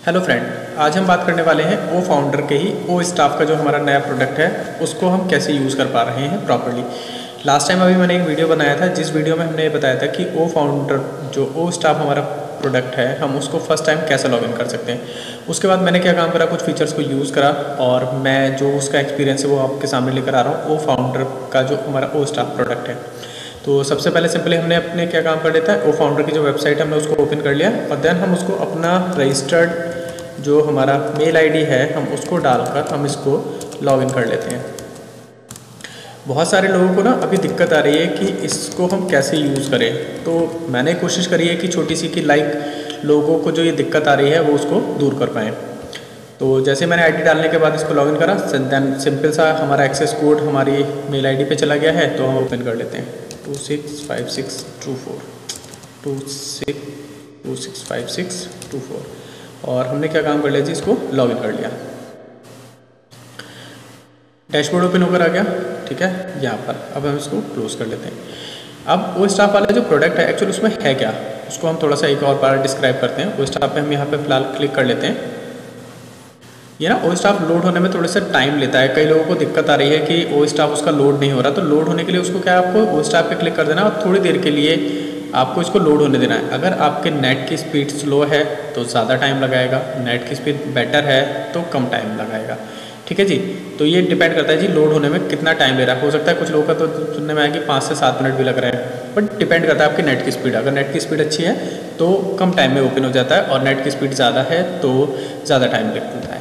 Hello friend, आज हम बात करने वाले हैं ओ फाउंडर के ही ओ स्टाफ का जो हमारा नया प्रोडक्ट है उसको हम कैसे यूज़ कर पा रहे हैं प्रॉपर्ली। लास्ट टाइम अभी मैंने एक वीडियो बनाया था जिस वीडियो में हमने बताया था कि ओ फाउंडर जो ओ स्टाफ हमारा प्रोडक्ट है हम उसको फर्स्ट टाइम कैसे लॉगिन कर सकते हैं। उसके बाद मैंने क्या काम करा, कुछ फीचर्स को यूज़ करा और मैं जो उसका एक्सपीरियंस है वो आपके सामने लेकर आ रहा हूँ। ओ फाउंडर का जो हमारा ओ स्टाफ प्रोडक्ट है, तो सबसे पहले सिंपली हमने अपने क्या काम कर लेता है, ओ फाउंडर की जो वेबसाइट है हमने उसको ओपन कर लिया और देन हम उसको अपना रजिस्टर्ड जो हमारा मेल आईडी है हम उसको डालकर हम इसको लॉगिन कर लेते हैं। बहुत सारे लोगों को ना अभी दिक्कत आ रही है कि इसको हम कैसे यूज़ करें, तो मैंने कोशिश करी है कि छोटी सी कि लाइक लोगों को जो ये दिक्कत आ रही है वो उसको दूर कर पाएँ। तो जैसे मैंने आईडी डालने के बाद इसको लॉगिन करा, देन सिंपल सा हमारा एक्सेस कोड हमारी मेल आईडी पे चला गया है, तो हम ओपन कर लेते हैं 265624 और हमने क्या काम कर लिया जी, इसको लॉगिन कर लिया। डैशबोर्ड ओपन होकर आ गया, ठीक है यहाँ पर। अब हम इसको क्लोज कर लेते हैं। अब ओ स्टाफ वाला जो प्रोडक्ट है एक्चुअली उसमें है क्या, उसको हम थोड़ा सा एक और बार डिस्क्राइब करते हैं। ओ स्टाफ पे हम यहाँ पे फिलहाल क्लिक कर लेते हैं। ये ना ओ स्टाफ लोड होने में थोड़ा सा टाइम लेता है। कई लोगों को दिक्कत आ रही है कि ओ स्टाफ उसका लोड नहीं हो रहा, तो लोड होने के लिए उसको क्या आपको ओ स्टाफ पे क्लिक कर देना और थोड़ी देर के लिए आपको इसको लोड होने देना है। अगर आपके नेट की स्पीड स्लो है तो ज़्यादा टाइम लगाएगा, नेट की स्पीड बेटर है तो कम टाइम लगाएगा, ठीक है जी। तो ये डिपेंड करता है जी लोड होने में कितना टाइम ले रहा है। हो सकता है कुछ लोगों का तो सुनने में आया कि 5 से 7 मिनट भी लग रहा है, बट डिपेंड करता है आपकी नेट की स्पीड। अगर नेट की स्पीड अच्छी है तो कम टाइम में ओपन हो जाता है और नेट की स्पीड ज़्यादा है तो ज़्यादा टाइम लगता है,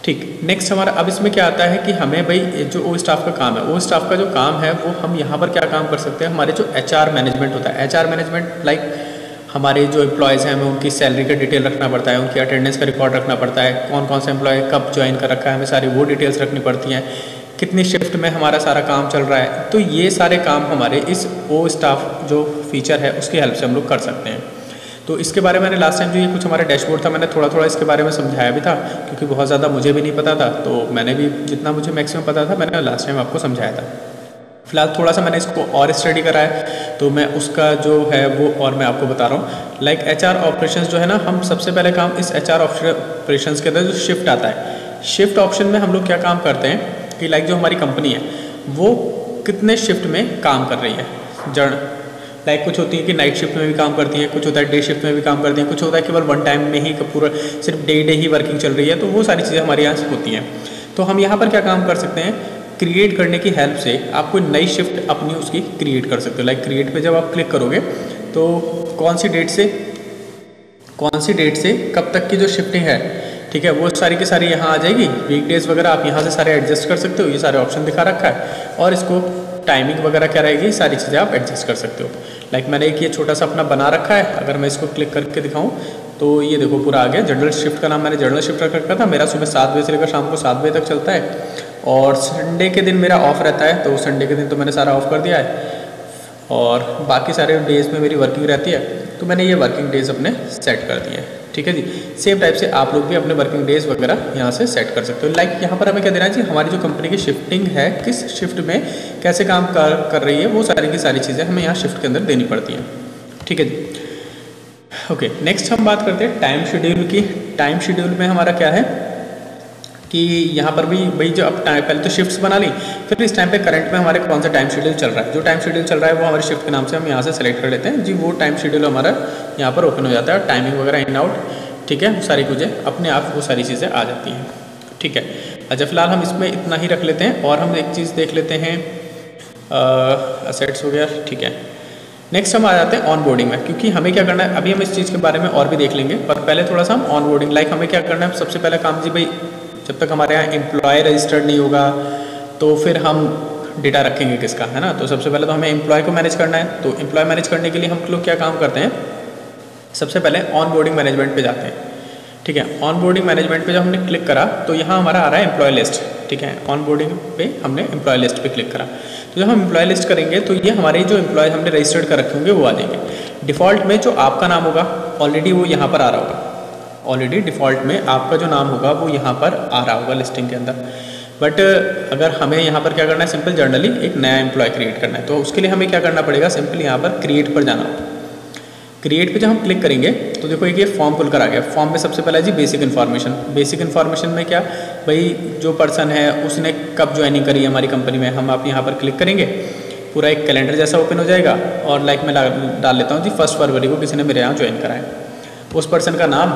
ठीक। नेक्स्ट हमारा अब इसमें क्या आता है कि हमें भाई जो ओ स्टाफ का काम है, ओ स्टाफ का जो काम है वो हम यहाँ पर क्या काम कर सकते हैं। हमारे जो एचआर मैनेजमेंट होता है, एचआर मैनेजमेंट लाइक हमारे जो एम्प्लॉयज़ हैं हमें उनकी सैलरी का डिटेल रखना पड़ता है, उनकी अटेंडेंस का रिकॉर्ड रखना पड़ता है, कौन कौन सा एम्प्लॉय कब ज्वाइन कर रखा है, हमें सारी वो डिटेल्स रखनी पड़ती हैं, कितनी शिफ्ट में हमारा सारा काम चल रहा है। तो ये सारे काम हमारे इस ओ स्टाफ जो फीचर है उसकी हेल्प से हम लोग कर सकते हैं। तो इसके बारे में मैंने लास्ट टाइम जो ये कुछ हमारा डैशबोर्ड था मैंने थोड़ा थोड़ा इसके बारे में समझाया भी था, क्योंकि बहुत ज़्यादा मुझे भी नहीं पता था, तो मैंने भी जितना मुझे मैक्सिमम पता था मैंने लास्ट टाइम आपको समझाया था। फिलहाल थोड़ा सा मैंने इसको और स्टडी करा है तो मैं उसका जो है वो और मैं आपको बता रहा हूँ। लाइक एचआर ऑपरेशंस जो है ना, हम सबसे पहले काम इस एचआर ऑपरेशंस के अंदर जो शिफ्ट आता है, शिफ्ट ऑप्शन में हम लोग क्या काम करते हैं कि लाइक जो हमारी कंपनी है वो कितने शिफ्ट में काम कर रही है। लाइक कुछ होती है कि नाइट शिफ्ट में भी काम करती हैं, कुछ होता है डे शिफ्ट में भी काम करती हैं, कुछ होता है केवल वन टाइम में ही पूरा सिर्फ डे ही वर्किंग चल रही है। तो वो सारी चीज़ें हमारे यहाँ से होती हैं। तो हम यहाँ पर क्या काम कर सकते हैं, क्रिएट करने की हेल्प से आप कोई नई शिफ्ट अपनी उसकी क्रिएट कर सकते हो। लाइक क्रिएट पे जब आप क्लिक करोगे तो कौन सी डेट से कब तक की जो शिफ्टिंग है, ठीक है, वो सारी की सारी यहाँ आ जाएगी। वीकडेज वगैरह आप यहाँ से सारे एडजस्ट कर सकते हो, ये सारे ऑप्शन दिखा रखा है। और इसको टाइमिंग वगैरह क्या रहेगी, सारी चीज़ें आप एडजस्ट कर सकते हो। लाइक मैंने एक ये छोटा सा अपना बना रखा है, अगर मैं इसको क्लिक करके दिखाऊं तो ये देखो पूरा आ गया। जनरल शिफ्ट का नाम मैंने जनरल शिफ्ट रख रखा था। मेरा सुबह 7 बजे से लेकर शाम को 7 बजे तक चलता है और संडे के दिन मेरा ऑफ रहता है, तो संडे के दिन तो मैंने सारा ऑफ कर दिया है और बाकी सारे डेज़ में मेरी वर्किंग रहती है, तो मैंने ये वर्किंग डेज़ अपने सेट कर दिए हैं, ठीक है जी। सेम टाइप से आप लोग भी अपने वर्किंग डेज़ वगैरह यहाँ से सेट कर सकते हो। लाइक यहाँ पर हमें क्या देना है जी, हमारी जो कंपनी की शिफ्टिंग है किस शिफ्ट में कैसे काम कर रही है, वो सारी की सारी चीज़ें हमें यहाँ शिफ्ट के अंदर देनी पड़ती हैं, ठीक है जी। ओके, नेक्स्ट हम बात करते हैं टाइम शेड्यूल की। टाइम शेड्यूल में हमारा क्या है कि यहाँ पर भी भाई जो अब पहले तो शिफ्ट्स बना ली, फिर इस टाइम पे करंट में हमारे कौन सा टाइम शेड्यूल चल रहा है। जो टाइम शेड्यूल चल रहा है वो हमारे शिफ्ट के नाम से हम यहाँ से सेलेक्ट कर लेते हैं जी। वो टाइम शेड्यूल हमारा यहाँ पर ओपन हो जाता है, टाइमिंग वगैरह इन आउट, ठीक है, सारी चीज़ें अपने आप वो सारी चीज़ें आ जाती हैं, ठीक है। अच्छा, फिलहाल हम इसमें इतना ही रख लेते हैं और हम एक चीज़ देख लेते हैं, असेट्स हो गया, ठीक है। नेक्स्ट हम आ जाते हैं ऑन बोर्डिंग में, क्योंकि हमें क्या करना है, अभी हम इस चीज़ के बारे में और भी देख लेंगे, पर पहले थोड़ा सा हम ऑन बोर्डिंग लाइक हमें क्या करना है। सबसे पहला काम जी भाई, जब तक हमारे यहाँ एम्प्लॉय रजिस्टर्ड नहीं होगा तो फिर हम डेटा रखेंगे किसका, है ना। तो सबसे पहले तो हमें एम्प्लॉय को मैनेज करना है। तो एम्प्लॉय मैनेज करने के लिए हम लोग क्या काम करते हैं, सबसे पहले ऑन बोर्डिंग मैनेजमेंट पे जाते हैं, ठीक है। ऑन बोर्डिंग मैनेजमेंट पे जब हमने क्लिक करा तो यहाँ हमारा आ रहा है एम्प्लॉय लिस्ट, ठीक है। ऑन बोर्डिंग पे हमने एम्प्लॉय लिस्ट पे क्लिक करा, तो जब हम एम्प्लॉय लिस्ट करेंगे तो ये हमारे जो एम्प्लॉय हमने रजिस्टर्ड कर रखे होंगे वो आ जाएंगे। डिफ़ॉल्ट में जो आपका नाम होगा ऑलरेडी वो यहाँ पर आ रहा होगा, ऑलरेडी डिफ़ॉल्ट में आपका जो नाम होगा वो यहाँ पर आ रहा होगा लिस्टिंग के अंदर। बट अगर हमें यहाँ पर क्या करना है, सिंपल जर्नली एक नया एम्प्लॉय क्रिएट करना है, तो उसके लिए हमें क्या करना पड़ेगा, सिंपल यहाँ पर क्रिएट पर जाना होगा। क्रिएट पे जब हम क्लिक करेंगे तो देखो एक ये फॉर्म खुलकर आ गया। फॉर्म में सबसे पहला जी बेसिक इन्फॉर्मेशन। बेसिक इन्फॉर्मेशन में क्या भाई, जो पर्सन है उसने कब ज्वाइनिंग करी है हमारी कंपनी में, हम आप यहाँ पर क्लिक करेंगे, पूरा एक कैलेंडर जैसा ओपन हो जाएगा। और लाइक मैं डाल लेता हूँ जी 1 फरवरी को किसी ने मेरे यहाँ ज्वाइन करा है। उस पर्सन का नाम,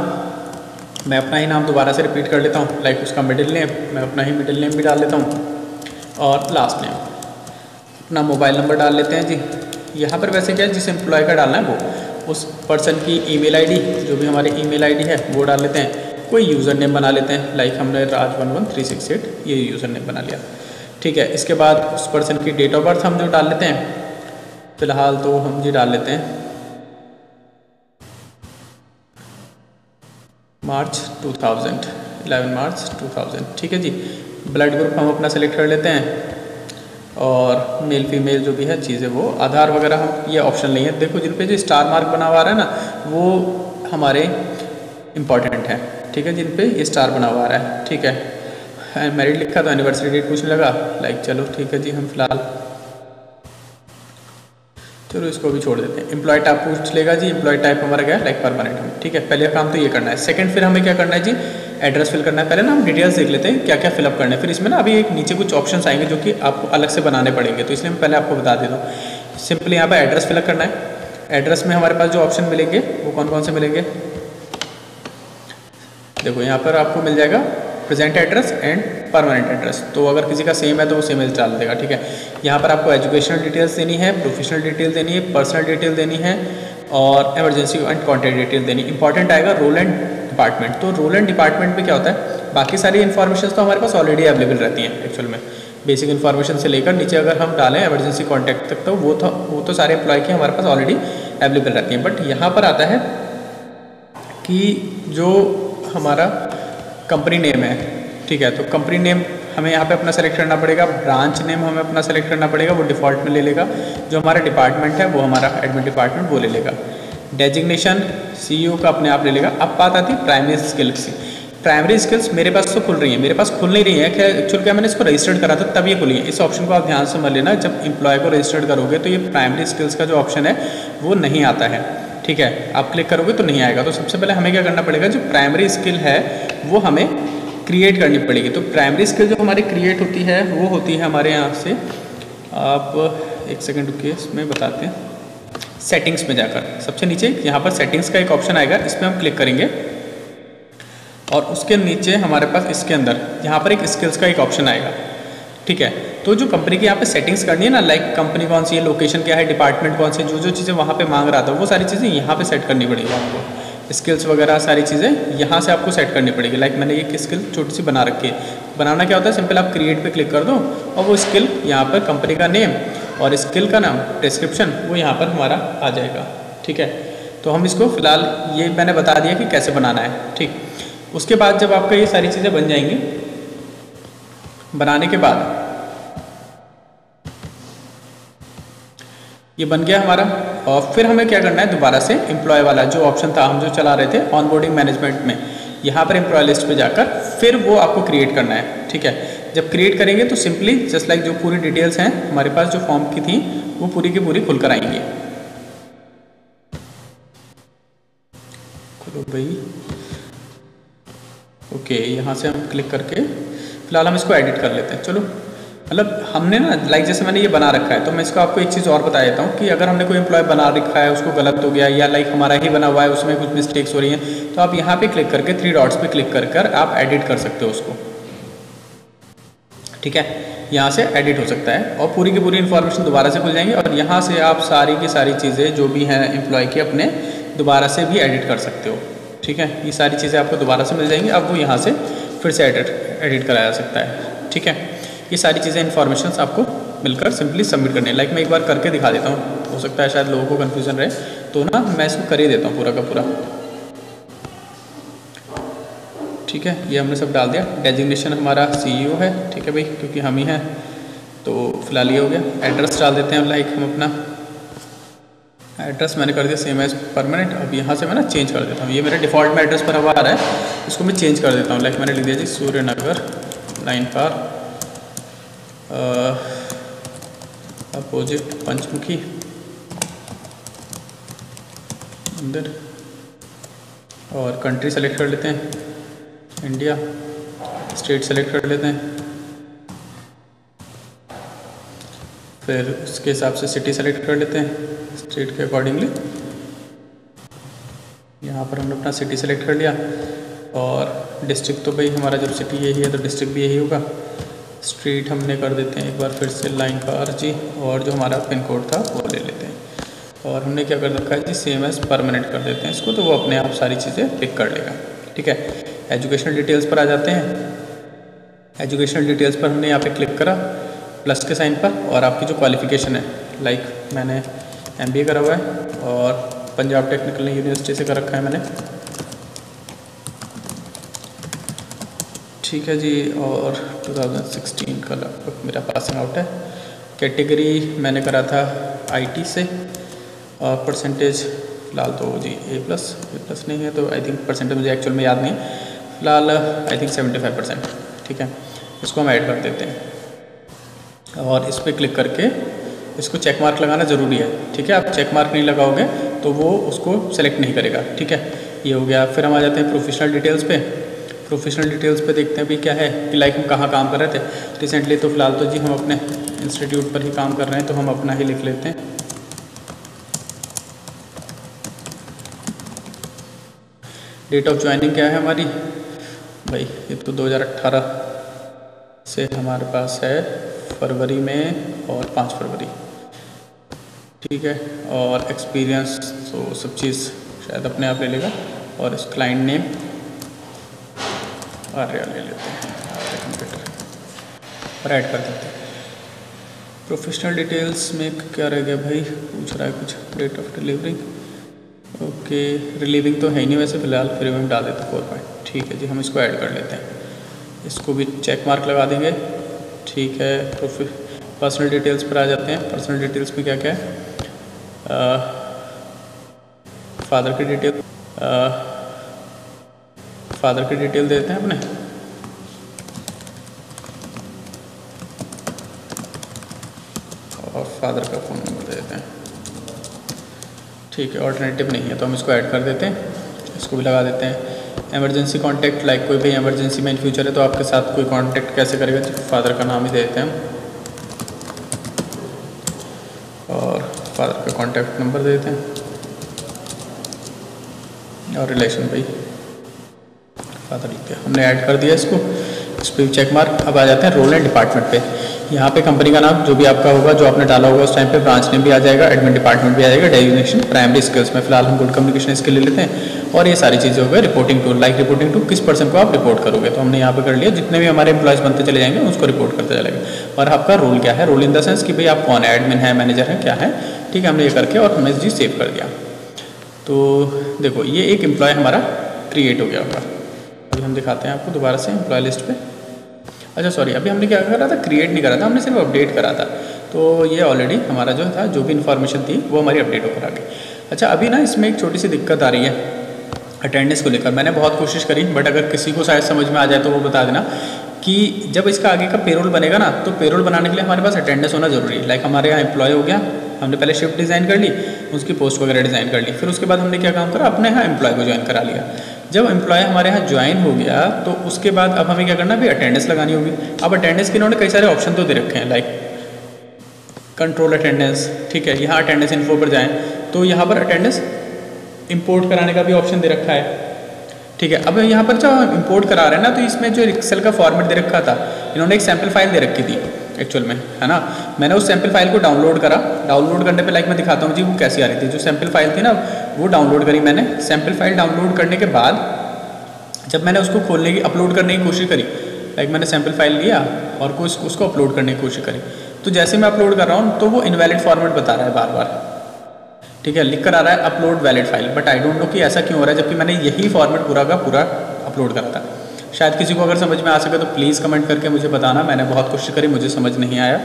मैं अपना ही नाम दोबारा से रिपीट कर लेता हूँ, लाइक उसका मिडिल नेम, मैं अपना ही मिडिल नेम भी डाल लेता हूँ, और लास्ट नेम, अपना मोबाइल नंबर डाल लेते हैं जी। यहाँ पर वैसे क्या है, जिस एम्प्लॉय का डालना है वो उस पर्सन की ईमेल आईडी, जो भी हमारी ईमेल आईडी है वो डाल लेते हैं। कोई यूज़र नेम बना लेते हैं, लाइक हमने राज11368 ये यूज़र नेम बना लिया, ठीक है। इसके बाद उस पर्सन की डेट ऑफ बर्थ हम जो डाल लेते हैं, फिलहाल तो हम जी डाल लेते हैं मार्च 2000, 11 मार्च 2000, ठीक है जी। ब्लड ग्रुप हम अपना सेलेक्ट कर लेते हैं, और मेल फीमेल जो भी है चीज़ें वो, आधार वगैरह हम ये ऑप्शन नहीं है। देखो जिन पे जो स्टार मार्क बना हुआ आ रहा है ना वो हमारे इम्पॉर्टेंट है, ठीक है, जिन पे ये स्टार बना हुआ आ रहा है, ठीक है। मैरिड लिखा तो एनिवर्सरी डेट पूछने लगा, लाइक चलो ठीक है जी, हम फिलहाल चलो इसको भी छोड़ देते हैं। एम्प्लॉय टाइप पूछ लेगा जी, एम्प्लॉय टाइप हमारा क्या है, लाइक परमानेंट हम, ठीक है। पहले काम तो ये करना है। सेकंड फिर हमें क्या करना है जी, एड्रेस फिल करना है। पहले ना हम डिटेल्स देख लेते हैं क्या क्या फिलअप करना है, फिर इसमें ना अभी एक नीचे कुछ ऑप्शंस आएंगे जो कि आपको अलग से बनाने पड़ेंगे, तो इसलिए मैं पहले आपको बता देता हूँ। सिंपली यहाँ पर एड्रेस फिलअप करना है। एड्रेस में हमारे पास जो ऑप्शन मिलेंगे वो कौन कौन से मिलेंगे, देखो यहाँ पर आपको मिल जाएगा present address and permanent address. तो अगर किसी का सेम है तो वो सेम एज डाल देगा, ठीक है। यहाँ पर आपको एजुकेशनल डिटेल्स देनी है, प्रोफेशनल डिटेल देनी है, पर्सनल डिटेल देनी है, और इमरजेंसी एंड कॉन्टैक्ट डिटेल देनी। इंपॉर्टेंट आएगा रोल एंड डिपार्टमेंट। तो रोल एंड डिपार्टमेंट में क्या होता है, बाकी सारी इन्फॉर्मेशन तो हमारे पास ऑलरेडी अवेलेबल रहती हैं एक्चुअल में। बेसिक इन्फॉर्मेशन से लेकर नीचे अगर हम डालें इमरजेंसी कॉन्टैक्ट तक, तो वो तो सारे एम्प्लॉय की हमारे पास ऑलरेडी अवेलेबल रहती हैं। बट यहाँ पर आता है कि जो हमारा कंपनी नेम है, ठीक है, तो कंपनी नेम हमें यहाँ पे अपना सेलेक्ट करना पड़ेगा। ब्रांच नेम हमें अपना सेलेक्ट करना पड़ेगा, वो डिफ़ॉल्ट में ले लेगा। जो हमारा डिपार्टमेंट है वो हमारा एडमिन डिपार्टमेंट वो ले लेगा। डेजिग्नेशन सीईओ का अपने आप ले लेगा। अब बात आती है प्राइमरी स्किल्स। प्राइमरी स्किल्स मेरे पास तो खुल रही है, मेरे पास खुल नहीं रही है क्या, एक्चुअल क्या मैंने इसको रजिस्टर्ड करा था तब ये खुली है। इस ऑप्शन को आप ध्यान से समझ लेना, जब एम्प्लॉय को रजिस्टर्ड करोगे तो ये प्राइमरी स्किल्स का जो ऑप्शन है वो नहीं आता है, ठीक है। आप क्लिक करोगे तो नहीं आएगा। तो सबसे पहले हमें क्या करना पड़ेगा, जो प्राइमरी स्किल है वो हमें क्रिएट करनी पड़ेगी। तो प्राइमरी स्किल जो हमारी क्रिएट होती है वो होती है हमारे यहाँ से, आप एक सेकंड रुकिए, इसमें बताते हैं। सेटिंग्स में जाकर सबसे नीचे यहाँ पर सेटिंग्स का एक ऑप्शन आएगा, इस पर हम क्लिक करेंगे और उसके नीचे हमारे पास इसके अंदर यहाँ पर एक स्किल्स का एक ऑप्शन आएगा, ठीक है। तो जो कंपनी की यहाँ पे सेटिंग्स करनी है ना, लाइक कंपनी कौन सी है, लोकेशन क्या है, डिपार्टमेंट कौन से, जो चीज़ें वहाँ पे मांग रहा था वो सारी चीज़ें यहाँ पे सेट करनी पड़ेगी आपको। स्किल्स वगैरह सारी चीज़ें यहाँ से आपको सेट करनी पड़ेगी। लाइक मैंने एक स्किल छोटी सी बना रखी है। बनाना क्या होता है, सिंपल आप क्रिएट पे क्लिक कर दो और वो स्किल यहाँ पर कंपनी का नेम और स्किल का नाम डिस्क्रिप्शन वो यहाँ पर हमारा आ जाएगा, ठीक है। तो हम इसको फिलहाल ये मैंने बता दिया कि कैसे बनाना है, ठीक। उसके बाद जब आपका ये सारी चीज़ें बन जाएंगी, बनाने के बाद ये बन गया हमारा, और फिर हमें क्या करना है, दोबारा से एम्प्लॉय वाला जो ऑप्शन था हम जो चला रहे थे ऑनबोर्डिंग मैनेजमेंट में, यहाँ पर एम्प्लॉय लिस्ट पे जाकर फिर वो आपको क्रिएट करना है, ठीक है। जब क्रिएट करेंगे तो सिंपली जस्ट लाइक जो पूरी डिटेल्स हैं हमारे पास जो फॉर्म की थी वो पूरी की पूरी खुल कर आएंगी। खोलो भाई, ओके, यहाँ से हम क्लिक करके फिलहाल हम इसको एडिट कर लेते हैं। चलो, मतलब हमने ना लाइक जैसे मैंने ये बना रखा है, तो मैं इसको आपको एक चीज़ और बता देता हूँ कि अगर हमने कोई एम्प्लॉय बना रखा है उसको गलत हो गया, या लाइक हमारा ही बना हुआ है उसमें कुछ मिस्टेक्स हो रही हैं, तो आप यहाँ पे क्लिक करके 3 डॉट्स पे क्लिक कर आप एडिट कर सकते हो उसको, ठीक है। यहाँ से एडिट हो सकता है और पूरी की पूरी इन्फॉर्मेशन दोबारा से खुल जाएंगी, और यहाँ से आप सारी की सारी चीज़ें जो भी हैं एम्प्लॉय की अपने दोबारा से भी एडिट कर सकते हो, ठीक है। ये सारी चीज़ें आपको दोबारा से मिल जाएंगी। अब वो यहाँ से फिर से एडिट कराया जा सकता है, ठीक है। ये सारी चीज़ें इन्फॉर्मेशन आपको मिलकर सिंपली सबमिट करनी है। लाइक मैं एक बार करके दिखा देता हूँ, हो सकता है शायद लोगों को कन्फ्यूज़न रहे, तो ना मैं इसको कर ही देता हूँ पूरा का पूरा, ठीक है। ये हमने सब डाल दिया। डेजिग्नेशन हमारा सीईओ है, ठीक है भाई, क्योंकि हम ही हैं, तो फिलहाल ये हो गया। एड्रेस डाल देते हैं, लाइक हम अपना एड्रेस मैंने कर दिया सेम एज परमानेंट। अब यहाँ से मैं ना चेंज कर देता हूँ, ये मेरे डिफ़ॉल्ट में एड्रेस पर हुआ आ रहा है, इसको मैं चेंज कर देता हूँ। लाइक मैंने लिख दिया जी सूर्यनगर 9 पार अपोजिट पंचमुखी मंदिर, और कंट्री सेलेक्ट कर लेते हैं इंडिया, स्टेट सेलेक्ट कर लेते हैं, फिर उसके हिसाब से सिटी सेलेक्ट कर लेते हैं स्टेट के अकॉर्डिंगली। यहाँ पर हमने अपना सिटी सेलेक्ट कर लिया, और डिस्ट्रिक्ट तो भाई हमारा जब सिटी यही है तो डिस्ट्रिक्ट भी यही होगा। स्ट्रीट हमने कर देते हैं एक बार फिर से लाइन का RG, और जो हमारा पिन कोड था वो ले लेते हैं, और हमने क्या कर रखा है जी, सेम एज परमानेंट कर देते हैं इसको, तो वो अपने आप सारी चीज़ें पिक कर लेगा। ठीक है, एजुकेशनल डिटेल्स पर आ जाते हैं। एजुकेशनल डिटेल्स पर हमने यहाँ पे क्लिक करा प्लस के साइन पर, और आपकी जो क्वालिफिकेशन है, लाइक मैंने MBA करा हुआ है और पंजाब टेक्निकल यूनिवर्सिटी से कर रखा है मैंने। ठीक है जी, और 2016 का लगभग मेरा पासिंग आउट है। कैटेगरी मैंने करा था IT से, और परसेंटेज फ़िलहाल तो जी A+ नहीं है, तो आई थिंक परसेंटेज मुझे एक्चुअल में याद नहीं है, फ़िलहाल आई थिंक 75%। ठीक है, इसको हम ऐड कर देते हैं, और इस पर क्लिक करके इसको चेक मार्क लगाना ज़रूरी है। ठीक है, आप चेक मार्क नहीं लगाओगे तो वो उसको सेलेक्ट नहीं करेगा। ठीक है, ये हो गया। फिर हम आ जाते हैं प्रोफेशनल डिटेल्स पे। प्रोफेशनल डिटेल्स पे देखते हैं भी क्या है कि लाइक हम कहाँ काम कर रहे थे रिसेंटली, तो फिलहाल तो जी हम अपने इंस्टीट्यूट पर ही काम कर रहे हैं, तो हम अपना ही लिख लेते हैं। डेट ऑफ ज्वाइनिंग क्या है हमारी भाई, ये तो 2018 से हमारे पास है, फरवरी में और 5 फरवरी। ठीक है, और एक्सपीरियंस तो सब चीज़ शायद अपने आप ले लेगा, और इस क्लाइंट नेम आर्या ले लेते हैं, कंप्यूटर और ऐड कर देते हैं। प्रोफेशनल डिटेल्स में क्या रह गया भाई, पूछ रहा है कुछ, date of delivery, okay relieving तो है ही नहीं वैसे फ़िलहाल, फिर हम डाल देते हैं 4 पॉइंट। ठीक है जी, हम इसको ऐड कर लेते हैं, इसको भी चेक मार्क लगा देंगे। ठीक है, पर्सनल डिटेल्स पर आ जाते हैं। पर्सनल डिटेल्स में क्या क्या है, फादर की डिटेल, फादर की डिटेल देते हैं अपने, और फादर का फ़ोन नंबर दे देते हैं। ठीक है, ऑल्टरनेटिव नहीं है तो हम इसको ऐड कर देते हैं, इसको भी लगा देते हैं। इमरजेंसी कांटेक्ट, लाइक कोई भी इमरजेंसी में इन फ्यूचर है तो आपके साथ कोई कांटेक्ट कैसे करेगा, फादर का नाम ही दे देते हैं हम, और फादर का कांटेक्ट नंबर दे देते हैं, और रिलेशन भाई फादर लिख दिया, हमने ऐड कर दिया इसको। इस पर चेक मार्क। अब आ जाते हैं रोल एंड डिपार्टमेंट पे। यहाँ पे कंपनी का नाम जो भी आपका होगा, जो आपने डाला होगा उस टाइम पे, ब्रांच नेम भी आ जाएगा, एडमिन डिपार्टमेंट भी आ जाएगा, डेजिग्नेशन प्राइमरी स्किल्स में फिलहाल हम गुड कम्युनिकेशन स्किल ले लेते हैं, और ये सारी चीज़ें हो गई। Reporting to, like reporting to किस पर्सन को आप रिपोर्ट करोगे, तो हमने यहाँ पे कर लिया, जितने भी हमारे एम्प्लॉयज़ बनते चले जाएंगे उसको रिपोर्ट करते चलेंगे। और आपका रोल क्या है, रोल इन द सेंस कि भाई आप कौन है, एडमिन है, मैनेजर है, क्या है। ठीक है, हमने ये करके और हमने जी सेव कर दिया। तो देखो ये एक एम्प्लॉय हमारा क्रिएट हो गया होगा। अभी हम दिखाते हैं आपको दोबारा से एम्प्लॉय लिस्ट पे। अच्छा सॉरी, अभी हमने क्या करा था, क्रिएट नहीं करा था, हमने सिर्फ अपडेट करा था। तो ये ऑलरेडी हमारा जो था, जो भी इन्फॉर्मेशन थी वो हमारी अपडेट होकर आ गई। अच्छा, अभी ना इसमें एक छोटी सी दिक्कत आ रही है अटेंडेंस को लेकर। मैंने बहुत कोशिश करी, बट अगर किसी को शायद समझ में आ जाए तो वो बता देना कि जब इसका आगे का पेरोल बनेगा ना, तो पेरोल बनाने के लिए हमारे पास अटेंडेंस होना जरूरी है। लाइक हमारे यहाँ एम्प्लॉय हो गया, हमने पहले शिफ्ट डिज़ाइन कर ली, उसकी पोस्ट वगैरह डिज़ाइन कर ली, फिर उसके बाद हमने क्या काम करा, अपने यहाँ एम्प्लॉय को ज्वाइन करा लिया। जब एम्प्लॉय हमारे यहाँ ज्वाइन हो गया तो उसके बाद अब हमें क्या करना, भी अटेंडेंस लगानी होगी। अब अटेंडेंस के इन्होंने कई सारे ऑप्शन तो दे रखे हैं, लाइक कंट्रोल अटेंडेंस। ठीक है, यहाँ अटेंडेंस इन्फो पर जाएँ तो यहाँ पर अटेंडेंस इंपोर्ट कराने का भी ऑप्शन दे रखा है। ठीक है, अब यहाँ पर जब इंपोर्ट करा रहे हैं ना, तो इसमें जो एक्सेल का फॉर्मेट दे रखा था, इन्होंने एक सैम्पल फाइल दे रखी थी एक्चुअल में, है ना। मैंने उस सैम्पल फाइल को डाउनलोड करा। डाउनलोड करने पे लाइक मैं दिखाता हूँ जी वो कैसी आ रही थी। जो सैम्पल फाइल थी ना, वो डाउनलोड करी मैंने। सैम्पल फाइल डाउनलोड करने के बाद जब मैंने उसको खोलने की, अपलोड करने की कोशिश करी, लाइक मैंने सैम्पल फाइल लिया और उसको अपलोड करने की कोशिश करी, तो जैसे मैं अपलोड कर रहा हूँ तो वो इनवैलिड फॉर्मेट बता रहा है बार बार। ठीक है, लिख कर आ रहा है upload valid file, but I don't know कि ऐसा क्यों हो रहा है, जबकि मैंने यही फॉर्मेट पूरा का पूरा अपलोड करा था। शायद किसी को अगर समझ में आ सके तो प्लीज़ कमेंट करके मुझे बताना। मैंने बहुत कोशिश करी, मुझे समझ नहीं आया।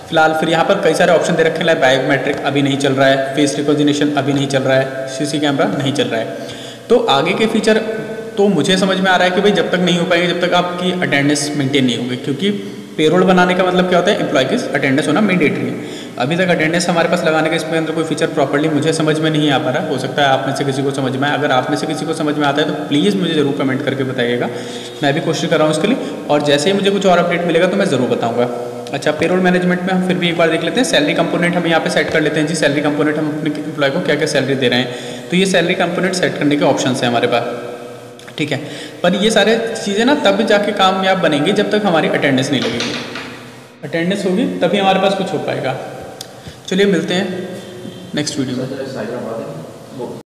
फिलहाल फिर यहाँ पर कई सारे ऑप्शन दे रखे हैं, लाइक बायोमेट्रिक अभी नहीं चल रहा है, फेस रिकॉग्निशन अभी नहीं चल रहा है, सीसी कैमरा नहीं चल रहा है। तो आगे के फीचर तो मुझे समझ में आ रहा है कि भाई जब तक नहीं हो पाएंगे, जब तक आपकी अटेंडेंस मेंटेन नहीं होगी, क्योंकि पेरोल बनाने का मतलब क्या होता है, एम्प्लॉय की अटेंडेंस होना मैंडेटरी है। अभी तक अटेंडेंस हमारे पास लगाने का इसके अंदर कोई फीचर प्रॉपर्ली मुझे समझ में नहीं आ पा रहा, हो सकता है आप में से किसी को समझ में आए। अगर आप में से किसी को समझ में आता है तो प्लीज़ मुझे ज़रूर कमेंट करके बताइएगा, मैं भी कोशिश कर रहा हूँ इसके लिए, और जैसे ही मुझे कुछ और अपडेट मिलेगा तो मैं ज़रूर बताऊँगा। अच्छा, पेरोल मैनेजमेंट में हम फिर भी एक बार देख लेते हैं। सैलरी कंपोनेंट हम यहाँ पे सेट कर लेते हैं जी। सैलरी कंपोनेंट हम अपने एम्प्लॉय को क्या क्या सैलरी दे रहे हैं, तो ये सैलरी कंपोनेंट सेट करने के ऑप्शंस हैं हमारे पास, ठीक है। पर ये सारे चीज़ें ना तब जाके कामयाब बनेंगी जब तक हमारी अटेंडेंस नहीं लगेगी। अटेंडेंस होगी तभी हमारे पास कुछ हो पाएगा। चलिए मिलते हैं नेक्स्ट वीडियो में।